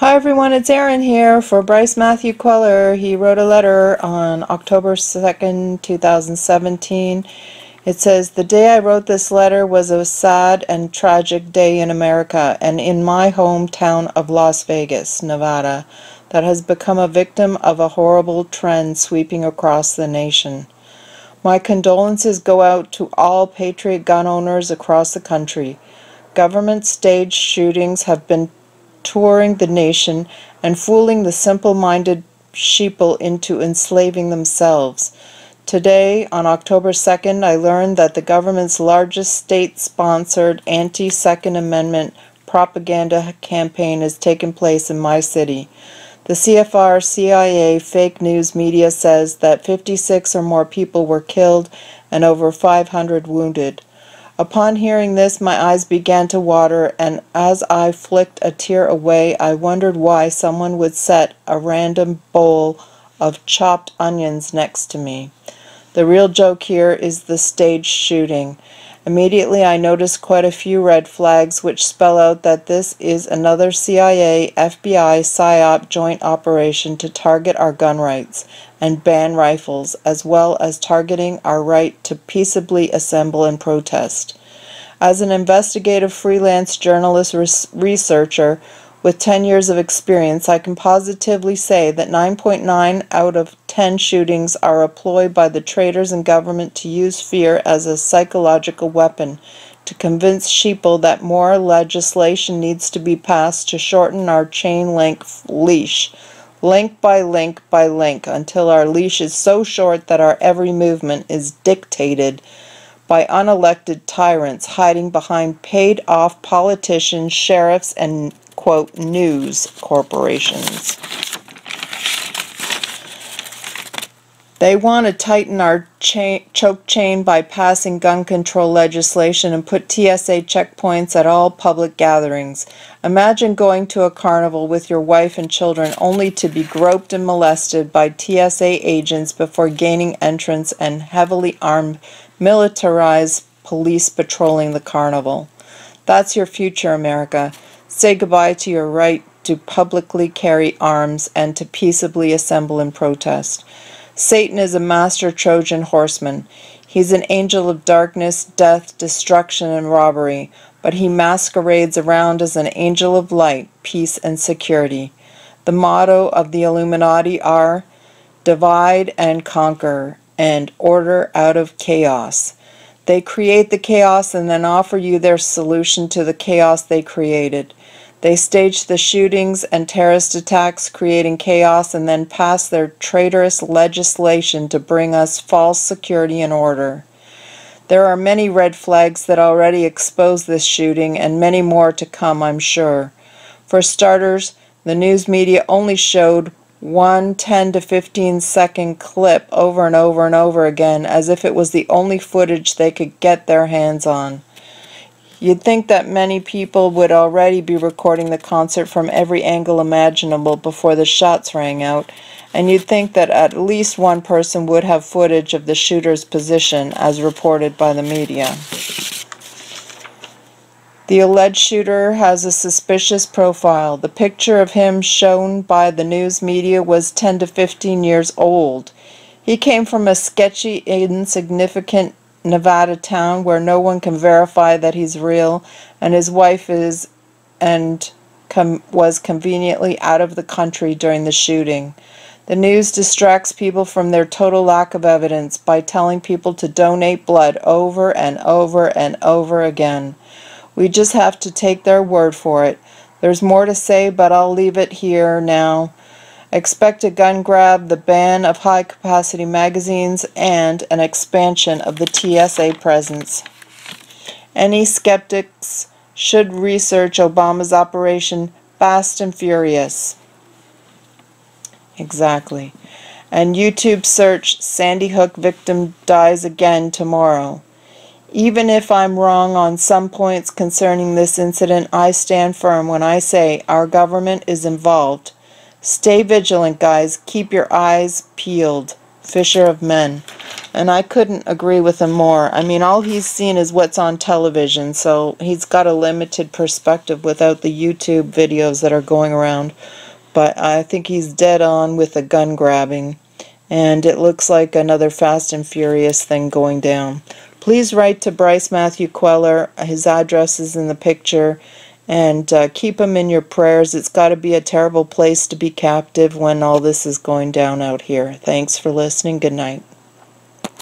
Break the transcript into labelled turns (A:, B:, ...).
A: Hi everyone, it's Aaron here for Bryce Matthew Queller. He wrote a letter on October 2nd, 2017. It says, "The day I wrote this letter was a sad and tragic day in America and in my hometown of Las Vegas, Nevada, that has become a victim of a horrible trend sweeping across the nation. My condolences go out to all patriot gun owners across the country. Government-staged shootings have been touring the nation and fooling the simple-minded sheeple into enslaving themselves. Today, on October 2nd, I learned that the government's largest state-sponsored anti-Second Amendment propaganda campaign has taken place in my city. The CFR CIA fake news media says that 56 or more people were killed and over 500 wounded. Upon hearing this, my eyes began to water, and as I flicked a tear away, I wondered why someone would set a random bowl of chopped onions next to me. The real joke here is the staged shooting. Immediately I noticed quite a few red flags which spell out that this is another CIA, FBI, PSYOP joint operation to target our gun rights and ban rifles, as well as targeting our right to peaceably assemble and protest. As an investigative freelance journalist researcher with 10 years of experience, I can positively say that 9.9 out of 10 shootings are a ploy by the traitors in government to use fear as a psychological weapon to convince sheeple that more legislation needs to be passed to shorten our chain link leash, link by link by link, until our leash is so short that our every movement is dictated by unelected tyrants hiding behind paid-off politicians, sheriffs, and, quote, news corporations. They want to tighten our choke chain by passing gun control legislation and put TSA checkpoints at all public gatherings. Imagine going to a carnival with your wife and children only to be groped and molested by TSA agents before gaining entrance and heavily armed, militarized police patrolling the carnival. That's your future, America. Say goodbye to your right to publicly carry arms and to peaceably assemble and protest. Satan is a master Trojan horseman. He's an angel of darkness, death, destruction, and robbery, but he masquerades around as an angel of light, peace, and security. The motto of the Illuminati are divide and conquer, and order out of chaos. They create the chaos and then offer you their solution to the chaos they created. They stage the shootings and terrorist attacks, creating chaos, and then pass their traitorous legislation to bring us false security and order. There are many red flags that already expose this shooting, and many more to come, I'm sure. For starters, the news media only showed one 10 to 15 second clip over and over and over again, as if it was the only footage they could get their hands on. You'd think that many people would already be recording the concert from every angle imaginable before the shots rang out, and you'd think that at least one person would have footage of the shooter's position, as reported by the media. The alleged shooter has a suspicious profile. The picture of him shown by the news media was 10 to 15 years old. He came from a sketchy, insignificant Nevada town where no one can verify that he's real, and his wife is and was conveniently out of the country during the shooting. The news distracts people from their total lack of evidence by telling people to donate blood over and over and over again. We just have to take their word for it. There's more to say, but I'll leave it here now. Expect a gun grab, the ban of high-capacity magazines, and an expansion of the TSA presence. Any skeptics should research Obama's Operation Fast and Furious. Exactly. And YouTube search Sandy Hook victim dies again tomorrow. Even if I'm wrong on some points concerning this incident, I stand firm when I say our government is involved. Stay vigilant, guys. Keep your eyes peeled. fisher of men. And I couldn't agree with him more. I mean, all he's seen is what's on television, so he's got a limited perspective without the YouTube videos that are going around. But I think he's dead on with the gun grabbing. And it looks like another Fast and Furious thing going down. Please write to Bryce Matthew Queller. His address is in the picture. And keep him in your prayers. It's got to be a terrible place to be captive when all this is going down out here. Thanks for listening. Good night.